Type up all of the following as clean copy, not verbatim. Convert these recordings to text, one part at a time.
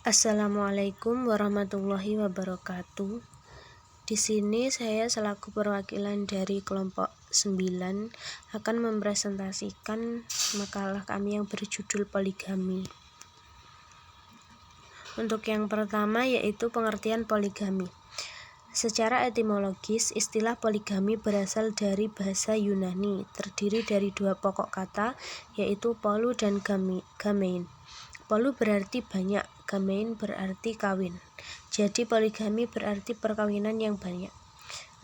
Assalamualaikum warahmatullahi wabarakatuh. Di sini saya selaku perwakilan dari kelompok 9 akan mempresentasikan makalah kami yang berjudul poligami. Untuk yang pertama yaitu pengertian poligami. Secara etimologis, istilah poligami berasal dari bahasa Yunani, terdiri dari dua pokok kata, yaitu polu dan gamein. Polu berarti banyak, gamein berarti kawin. Jadi poligami berarti perkawinan yang banyak.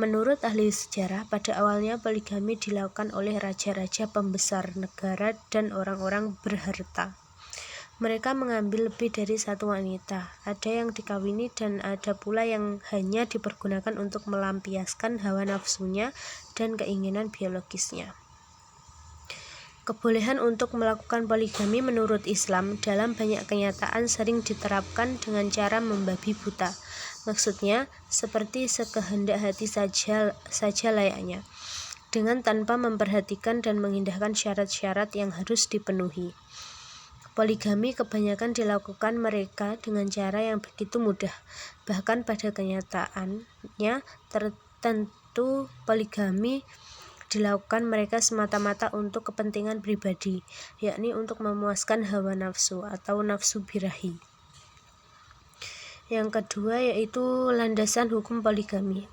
Menurut ahli sejarah, pada awalnya poligami dilakukan oleh raja-raja pembesar negara dan orang-orang berharta. Mereka mengambil lebih dari satu wanita, ada yang dikawini dan ada pula yang hanya dipergunakan untuk melampiaskan hawa nafsunya dan keinginan biologisnya. Kebolehan untuk melakukan poligami menurut Islam dalam banyak kenyataan sering diterapkan dengan cara membabi buta. Maksudnya, seperti sekehendak hati saja layaknya, dengan tanpa memperhatikan dan mengindahkan syarat-syarat yang harus dipenuhi. Poligami kebanyakan dilakukan mereka dengan cara yang begitu mudah. Bahkan pada kenyataannya tertentu poligami dilakukan mereka semata-mata untuk kepentingan pribadi, yakni untuk memuaskan hawa nafsu atau nafsu birahi. Yang kedua yaitu landasan hukum poligami.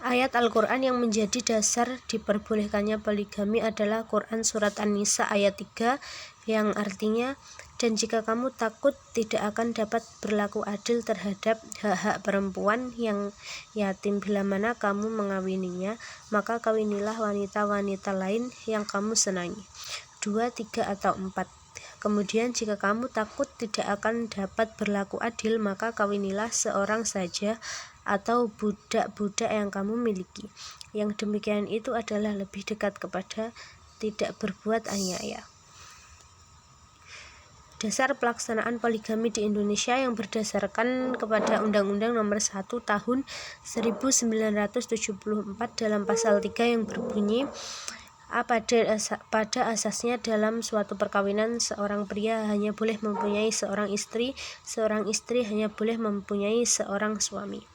Ayat Al-Quran yang menjadi dasar diperbolehkannya poligami adalah Quran Surat An-Nisa ayat 3 yang artinya, dan jika kamu takut tidak akan dapat berlaku adil terhadap hak-hak perempuan yang yatim bila mana kamu mengawininya, maka kawinilah wanita-wanita lain yang kamu senangi. 2, 3, atau 4. Kemudian jika kamu takut tidak akan dapat berlaku adil, maka kawinilah seorang saja atau budak-budak yang kamu miliki. Yang demikian itu adalah lebih dekat kepada tidak berbuat aniaya. Dasar pelaksanaan poligami di Indonesia yang berdasarkan kepada Undang-Undang Nomor 1 Tahun 1974 dalam pasal 3 yang berbunyi, pada asasnya dalam suatu perkawinan seorang pria hanya boleh mempunyai seorang istri hanya boleh mempunyai seorang suami.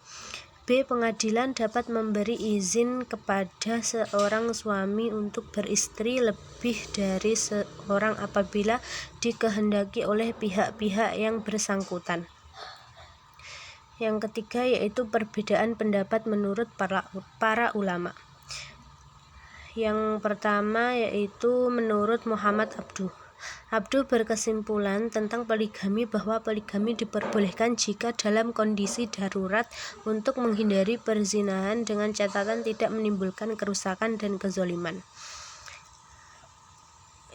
B. Pengadilan dapat memberi izin kepada seorang suami untuk beristri lebih dari seorang apabila dikehendaki oleh pihak-pihak yang bersangkutan. Yang ketiga yaitu perbedaan pendapat menurut para ulama. Yang pertama yaitu menurut Muhammad Abduh berkesimpulan tentang poligami bahwa poligami diperbolehkan jika dalam kondisi darurat untuk menghindari perzinahan dengan catatan tidak menimbulkan kerusakan dan kezaliman.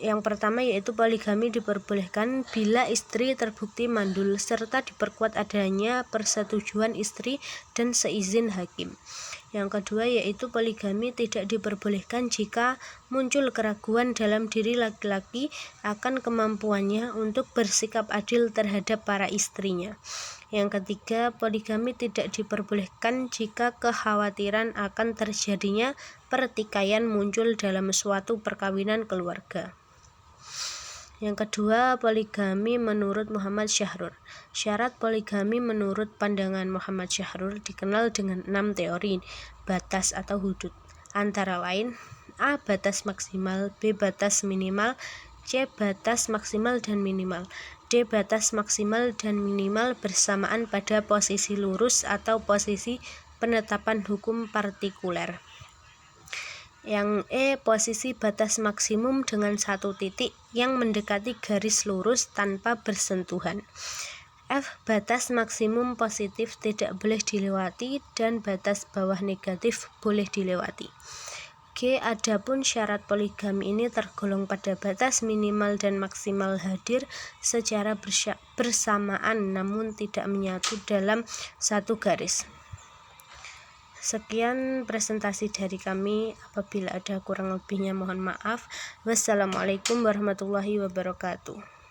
Yang pertama yaitu poligami diperbolehkan bila istri terbukti mandul serta diperkuat adanya persetujuan istri dan seizin hakim. Yang kedua yaitu poligami tidak diperbolehkan jika muncul keraguan dalam diri laki-laki akan kemampuannya untuk bersikap adil terhadap para istrinya. Yang ketiga, poligami tidak diperbolehkan jika kekhawatiran akan terjadinya pertikaian muncul dalam suatu perkawinan keluarga. Yang kedua, poligami menurut Muhammad Syahrur. Syarat poligami menurut pandangan Muhammad Syahrur dikenal dengan 6 teori batas atau hudud. Antara lain, A. Batas maksimal, B. Batas minimal, C. Batas maksimal dan minimal, D. Batas maksimal dan minimal bersamaan pada posisi lurus atau posisi penetapan hukum partikuler. Yang E. Posisi batas maksimum dengan satu titik yang mendekati garis lurus tanpa bersentuhan. F. Batas maksimum positif tidak boleh dilewati dan batas bawah negatif boleh dilewati. G. Adapun syarat poligami ini tergolong pada batas minimal dan maksimal hadir secara bersamaan namun tidak menyatu dalam satu garis. Sekian presentasi dari kami, apabila ada kurang lebihnya mohon maaf. Wassalamualaikum warahmatullahi wabarakatuh.